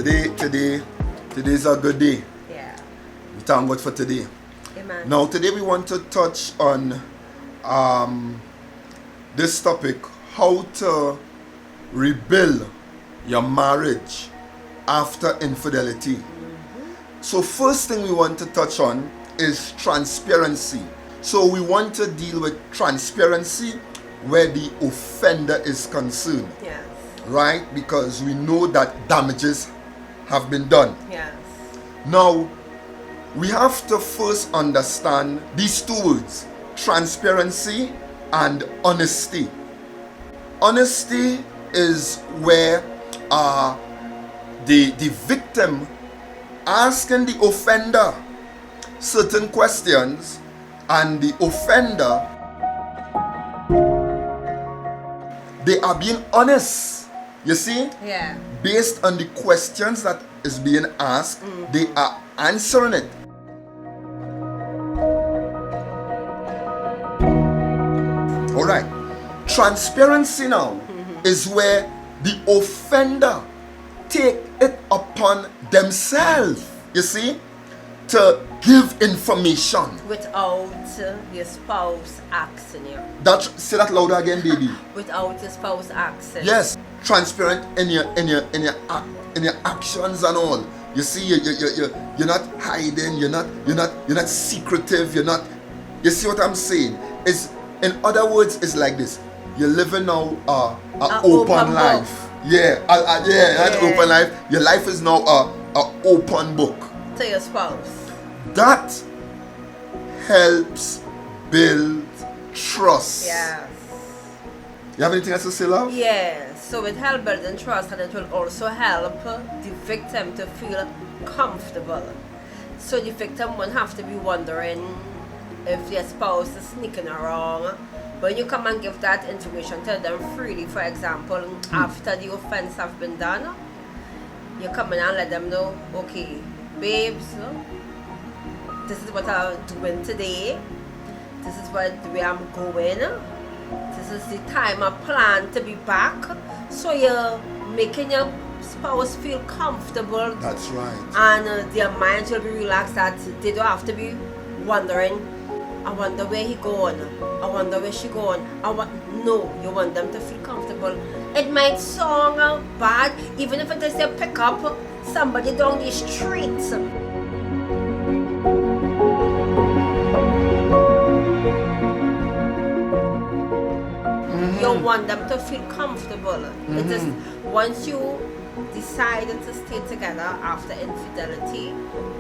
Today's a good day. Yeah. We thank God for today. Amen. Now today we want to touch on this topic, how to rebuild your marriage after infidelity. So first thing we want to touch on is transparency. So we want to deal with transparency where the offender is concerned. Yes. Right? Because we know that damages have been done. Yes. Now, we have to first understand these two words, transparency and honesty. Honesty is where the victim asking the offender certain questions, and the offender, they are being honest. You see? Yeah. Based on the questions that is being asked, they are answering it. Alright. Transparency now is where the offender take it upon themselves, you see, to give information. Without your spouse asking you. Say that louder again, baby. Without your spouse asking. Yes, transparent in your actions and all. You see, you're not hiding. You're not secretive. You see what I'm saying? Is in other words, it's like this. You're living now an open life. Open life. Your life is now a open book. To your spouse. That helps build trust. Yes. You have anything else to say, love? Yes. So it helps building trust, and it will also help the victim to feel comfortable. So the victim won't have to be wondering if their spouse is sneaking around. When you come and give that information to them freely, for example, after the offense has been done, you come in and let them know, okay, babes, this is what I'm doing today. This is the way I'm going. This is the time I plan to be back. So you're making your spouse feel comfortable. That's right. And their minds will be relaxed, that they don't have to be wondering, I wonder where he going, I wonder where she going. No, you want them to feel comfortable. It might sound bad, even if it is a pick up somebody down the street. You want them to feel comfortable. It is once you decide to stay together after infidelity,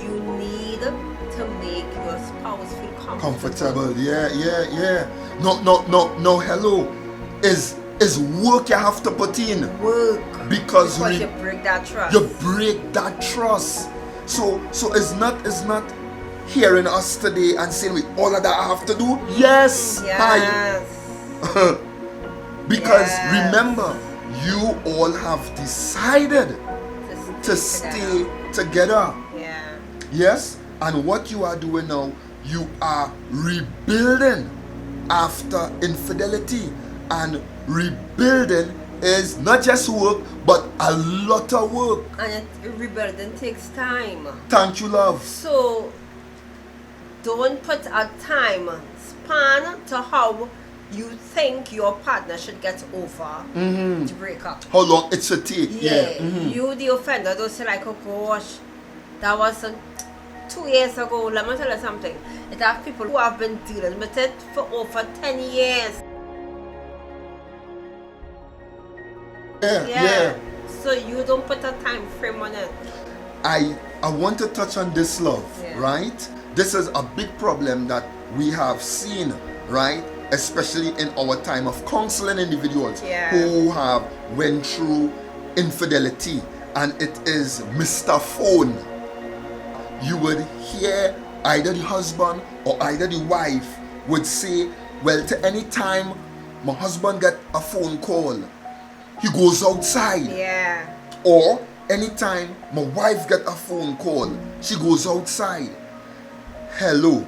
you need to make your spouse feel comfortable. Yeah. No, hello. Is work you have to put in. Work. Because you break that trust. You break that trust. So it's not hearing us today and saying with all of that I have to do. Yes. Hi. Because remember, you all have decided to stay together. Yeah. Yes? And what you are doing now, you are rebuilding after infidelity. And rebuilding is not just work, but a lot of work. And rebuilding takes time. Thank you, love. So, don't put a time span to how you think your partner should get over to break up. How long it should take. Yeah. You, the offender, don't say like, oh gosh, that was 2 years ago. Let me tell you something. It have people who have been dealing with it for over 10 years. Yeah. So you don't put a time frame on it. I want to touch on this, love, right? This is a big problem that we have seen, right? Especially in our time of counseling individuals who have went through infidelity, and it is Mr. Phone. You would hear either the husband or either the wife would say, well, to any time my husband get a phone call, he goes outside. Yeah. Or anytime my wife get a phone call, she goes outside. Hello.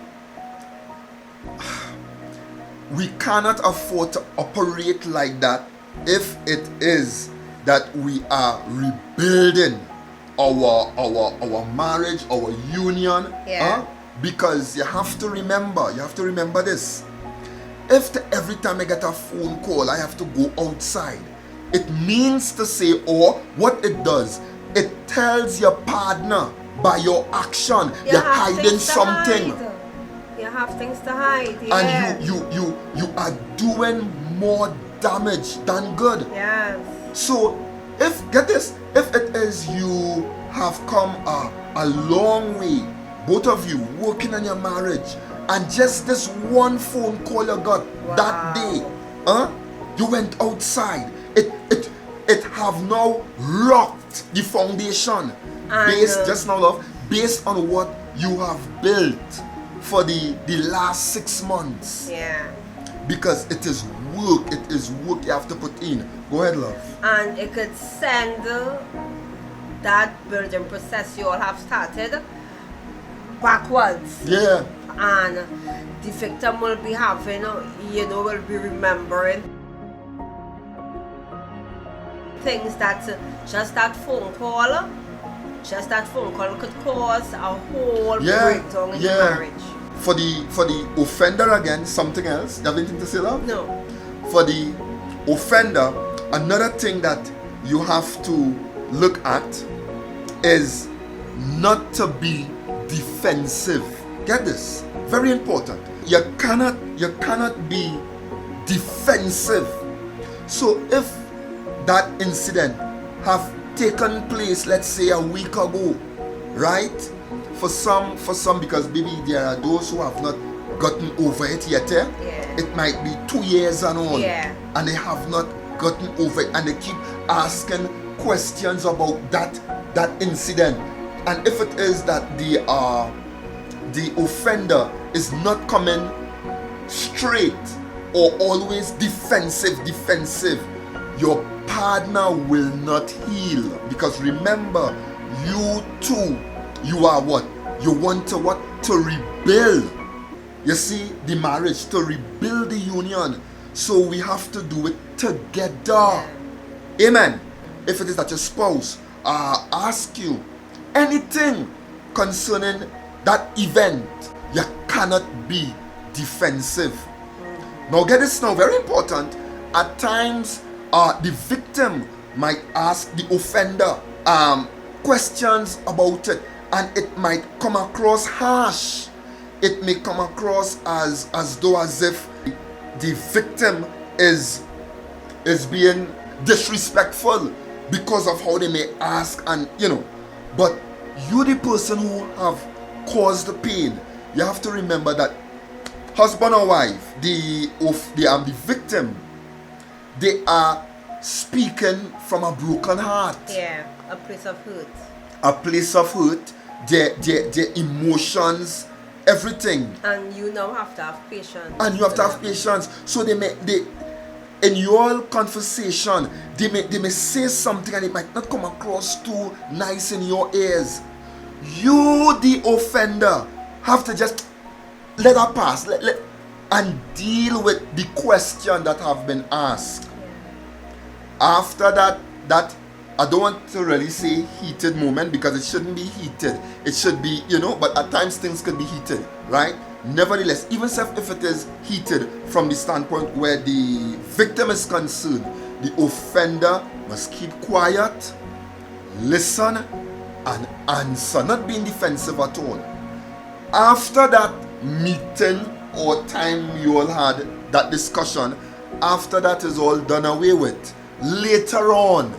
We cannot afford to operate like that if it is that we are rebuilding our marriage, our union. Because you have to remember this. If every time I get a phone call, I have to go outside, it means to say, or what it does, it tells your partner by your action you're hiding something. You have things to hide. And you are doing more damage than good. Yes. So if it is you have come a long way, both of you working on your marriage, and just this one phone call you got that day, you went outside, it have now rocked the foundation based on what you have built for the last 6 months. Yeah. Because it is work you have to put in. Go ahead, love. And it could send that building process you all have started backwards. Yeah. And the victim will be having, will be remembering things that just that phone call could cause a whole breakdown in the marriage. For the offender, again, something else. You have anything to say, love? No. For the offender, another thing that you have to look at is not to be defensive. Get this? Very important. You cannot be defensive. So if that incident have taken place, let's say a week ago, right? For some, because maybe there are those who have not gotten over it yet. It might be 2 years and on, and they have not gotten over it, and they keep asking questions about that incident. And if it is that the offender is not coming straight or always defensive, your partner will not heal. Because remember, you too, you are what? You want to what? To rebuild. You see, the marriage, to rebuild the union. So we have to do it together. Amen. If it is that your spouse ask you anything concerning that event, you cannot be defensive. Now get this now, very important. At times, the victim might ask the offender questions about it, and it might come across harsh. It may come across as if the victim is being disrespectful because of how they may ask, and but you, the person who have caused the pain, you have to remember that husband or wife, the victim, they are speaking from a broken heart. Yeah, a place of hurt. A place of hurt, their emotions, everything. And you now have to have patience. And you have to have patience. So they in your conversation, they may say something and it might not come across too nice in your ears. You, the offender, have to just let her pass, and deal with the question that have been asked. After that I don't want to really say heated moment, because it shouldn't be heated. It should be, but at times things could be heated, right? Nevertheless, even if it is heated from the standpoint where the victim is concerned, the offender must keep quiet, listen, and answer, not being defensive at all. After that meeting or time you all had that discussion, after that is all done away with, later on,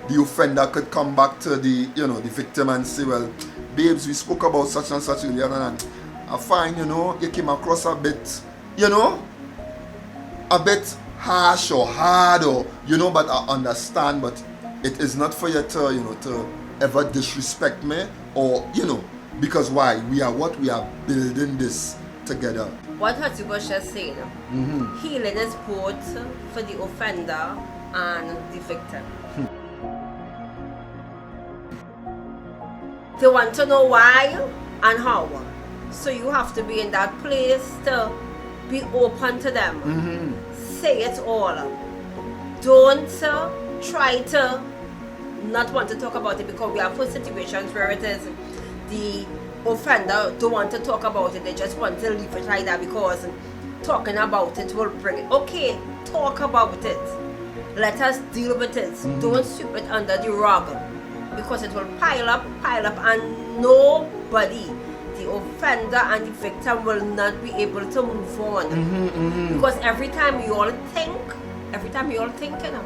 the offender could come back to the victim and say, well, babes, we spoke about such and such earlier, and I find, you came across a bit, a bit harsh or hard, or, but I understand, but it is not for you to, to ever disrespect me, or, because why? We are building this together. What Hatibush is saying, healing is both for the offender and the victim. They want to know why and how. So you have to be in that place to be open to them. Say it all. Don't try to not want to talk about it, because we have put situations where it is the offender don't want to talk about it, they just want to leave it like that because talking about it will bring it. Okay, talk about it. Let us deal with it. Don't sweep it under the rug, because it will pile up, and nobody, the offender and the victim, will not be able to move on. Because every time you all think, you know,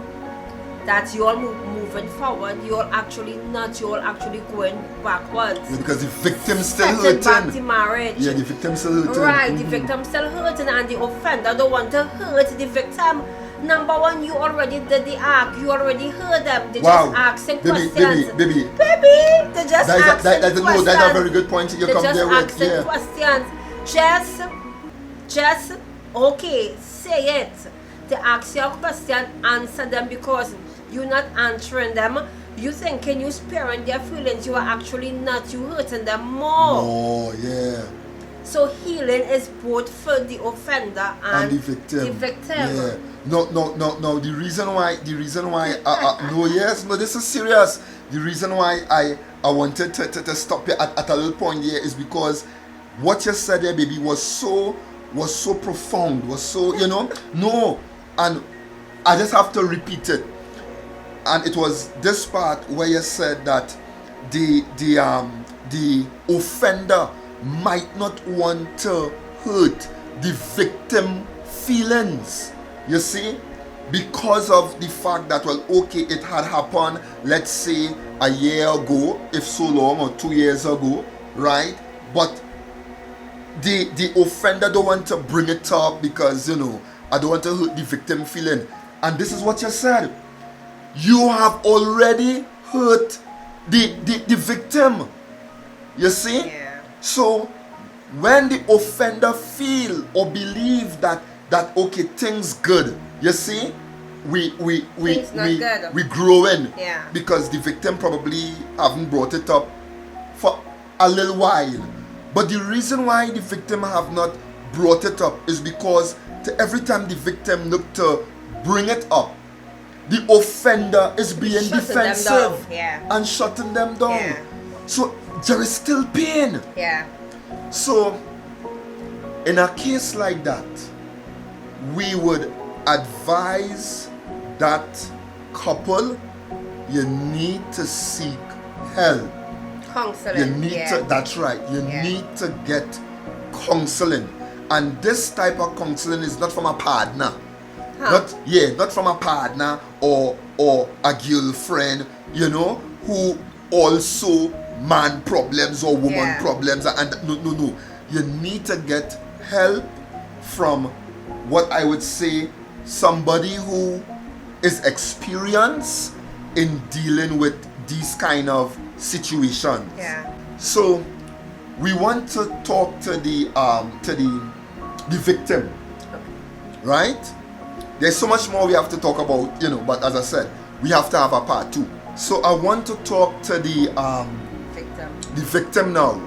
that you're moving forward, you're actually not, you're actually going backwards. Yeah, because the victim still hurting. Back the marriage. Yeah, the victim still hurting. Right, the victim still hurting, and the offender don't want to hurt the victim. Number one, you already did the act, you already heard them. They just asking questions. Baby, they just asking questions. No, that's a very good point you come there with. They just asking questions. Just, okay, say it. They ask you a question, answer them, because you're not answering them. You thinking you sparing their feelings, you are actually not. You hurting them more. Oh, yeah. So healing is both for the offender and the victim. Yeah. No. The reason why. No, this is serious. The reason why I wanted to stop you at a little point here is because what you said there, baby, was so profound. Was so, you know. No, and I just have to repeat it. And it was this part where you said that the offender might not want to hurt the victim feelings, you see, because of the fact that, well, okay, it had happened, let's say a year ago, if so long, or 2 years ago, right? But the offender don't want to bring it up because, you know, I don't want to hurt the victim feeling. And this is what you said. You have already hurt the victim. You see? Yeah. So when the offender feel or believe that okay, things good, you see, we growing. Yeah. Because the victim probably haven't brought it up for a little while. But the reason why the victim have not brought it up is because every time the victim look to bring it up, the offender is being defensive and shutting them down. Yeah. So there is still pain. Yeah. So in a case like that, we would advise that couple, you need to seek help. Counseling. You need to, that's right, you need to get counseling. And this type of counseling is not from a partner. Not from a partner or a girlfriend, you know, who also man problems or woman problems. And no. You need to get help from what I would say somebody who is experienced in dealing with these kind of situations. Yeah. So we want to talk to the victim, right? There's so much more we have to talk about, you know, but as I said, we have to have a part 2. So I want to talk to the victim now.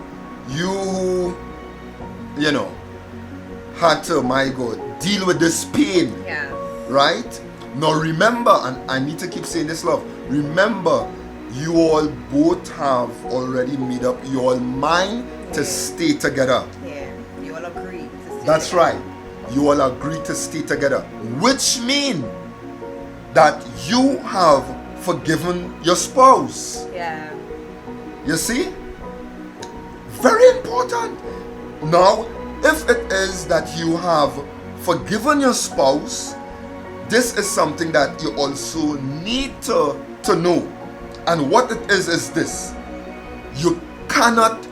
You know, had to, my God, deal with this pain. Yeah. Right? Now remember, and I need to keep saying this, love. Remember, you all both have already made up your mind to stay together. Yeah. You all agree. That's right. You all agree to stay together, which means that you have forgiven your spouse. Yeah. You see? Very important. Now, if it is that you have forgiven your spouse, this is something that you also need to know. And what it is this: you cannot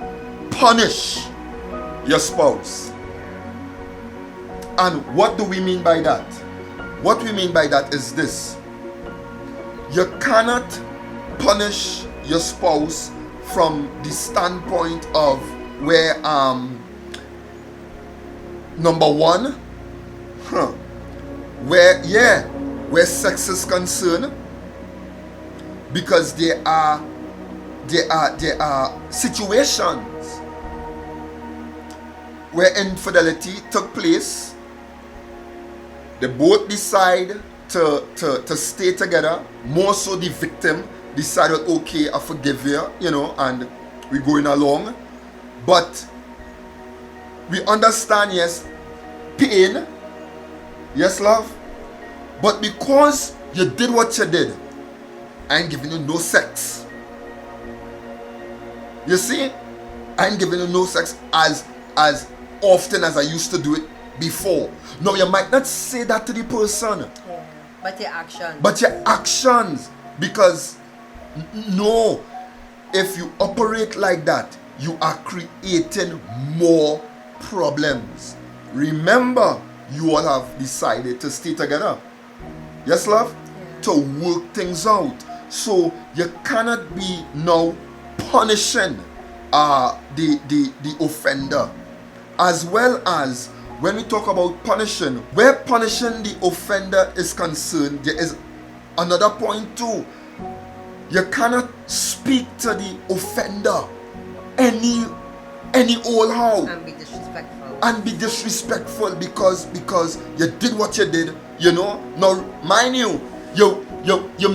punish your spouse. And what do we mean by that? What we mean by that is this: you cannot punish your spouse from the standpoint of where number one, where sex is concerned, because there are situations where infidelity took place. They both decide to stay together, more so the victim, decided, okay, I forgive you, you know, and we're going along. But we understand, yes, pain, yes, love, but because you did what you did, I ain't giving you no sex. You see, I ain't giving you no sex as often as I used to do it before. Now, you might not say that to the person, Yeah. But your actions. but your actions, because no, if you operate like that, you are creating more problems. Remember, you all have decided to stay together. Yes, love? Yeah. To work things out. So you cannot be now punishing the offender. As well as when we talk about punishing, where punishing the offender is concerned, there is another point too. You cannot speak to the offender any old how And be disrespectful. and be disrespectful because you did what you did, you know. Now mind you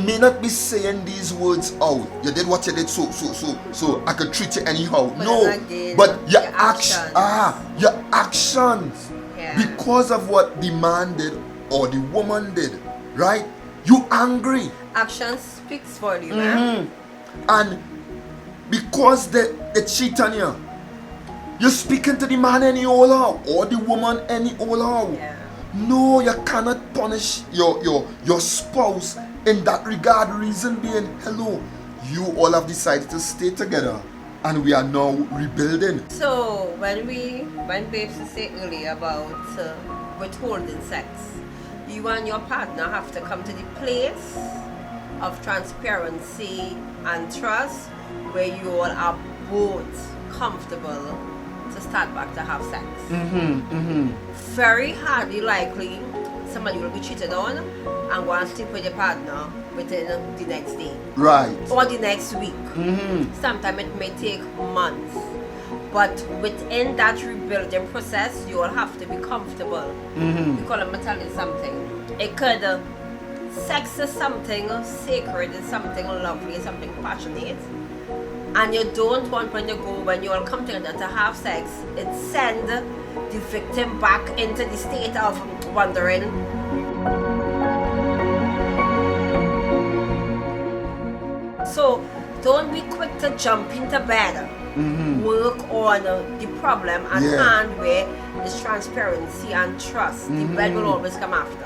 may not be saying these words out. You did what you did, so I could treat you anyhow. But No, again, but your your actions. actions. Your actions. Yeah. Because of what the man did or the woman did, right? You angry. Action speaks for you, man. And because they cheat on you, you're speaking to the man any old how or the woman any old how. Yeah. No, you cannot punish your spouse in that regard. Reason being, hello, you all have decided to stay together and we are now rebuilding. So when Babes say earlier about withholding sex, you and your partner have to come to the place of transparency and trust where you all are both comfortable to start back to have sex. Very highly likely somebody will be cheated on and go and sleep with your partner within the next day Right. or the next week. Sometimes it may take months, but within that rebuilding process, you all have to be comfortable. Because I'm gonna tell you something. It could sex is something sacred, it's something lovely, it's something passionate. And you don't want when you all come together to have sex, it send the victim back into the state of wondering. So don't be quick to jump into bed. Work on the problem at hand where there's transparency and trust. The bed will always come after.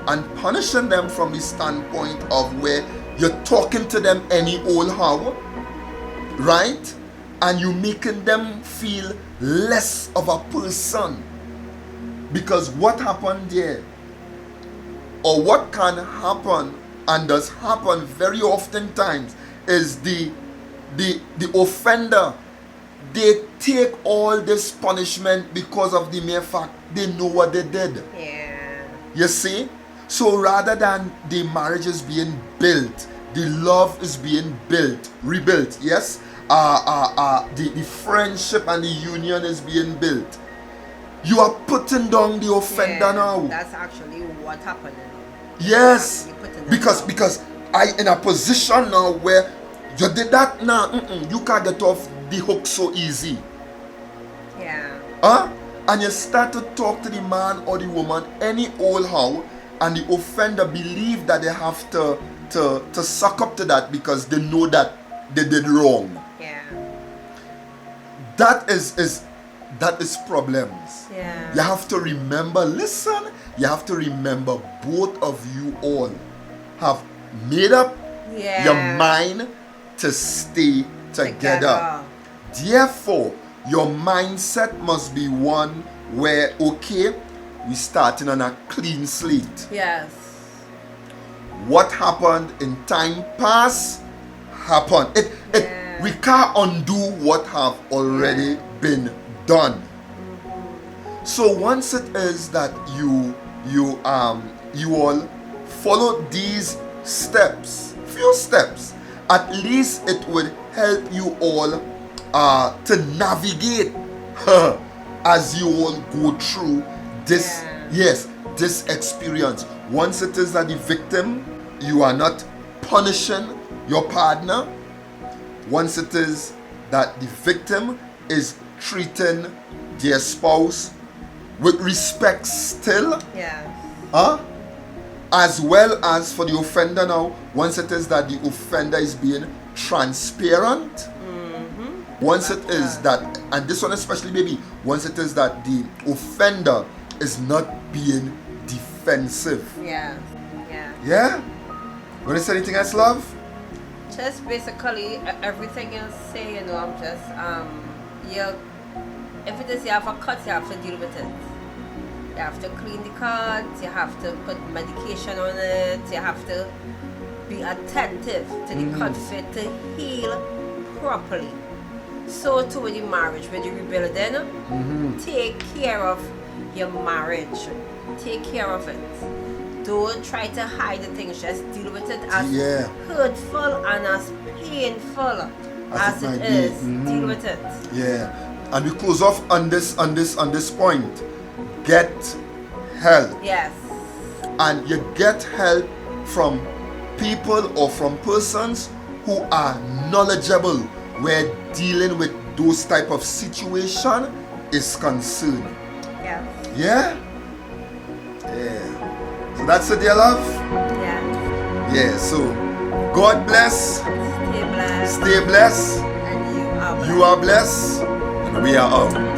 And punishing them from the standpoint of where you're talking to them any old how, right? And you're making them feel less of a person. Because what happened there, or what can happen and does happen very often times, is the offender, they take all this punishment because of the mere fact they know what they did. Yeah. You see? So rather than the marriage is being built, the love is being built, rebuilt, yes? The friendship and the union is being built. You are putting down the offender now. That's actually what happened. Yes. Because I in a position now where you did that now, you can't get off the hook so easy. Yeah. And you start to talk to the man or the woman any old how, and the offender believe that they have to suck up to that because they know that they did wrong. Yeah. That is problems. Yeah. You have to remember, listen, you have to remember both of you all have made up your mind to stay together. Therefore, your mindset must be one where, okay, we starting on a clean slate. Yes. What happened in time past happened. We can't undo what have already been done. So once it is that you all follow these steps, few steps, at least it would help you all to navigate as you all go through this this experience. once it is that the victim, you are not punishing your partner. Once it is that the victim is treating their spouse with respect still. Yeah. As well as for the offender now, once it is that the offender is being transparent. Once it is that, and this one especially maybe, once it is that the offender is not being defensive. Yeah. Yeah? Want to say anything else, love? Just basically everything you say, you know, I'm just if it is you have a cut, you have to deal with it. You have to clean the cut, you have to put medication on it, you have to be attentive to the cut fit to heal properly. So too with the marriage, with the rebuilding, take care of your marriage. Take care of it. Don't try to hide the things, just deal with it as hurtful and as painful as it is. Deal with it. Yeah. And we close off on this point. Get help. Yes. And you get help from people or from persons who are knowledgeable where dealing with those type of situation is concerned. Yeah. Yeah? Yeah. So that's it, dear love? Yeah. Yeah, so God bless. Stay blessed. Stay blessed. And you are blessed. You are blessed. And we are out.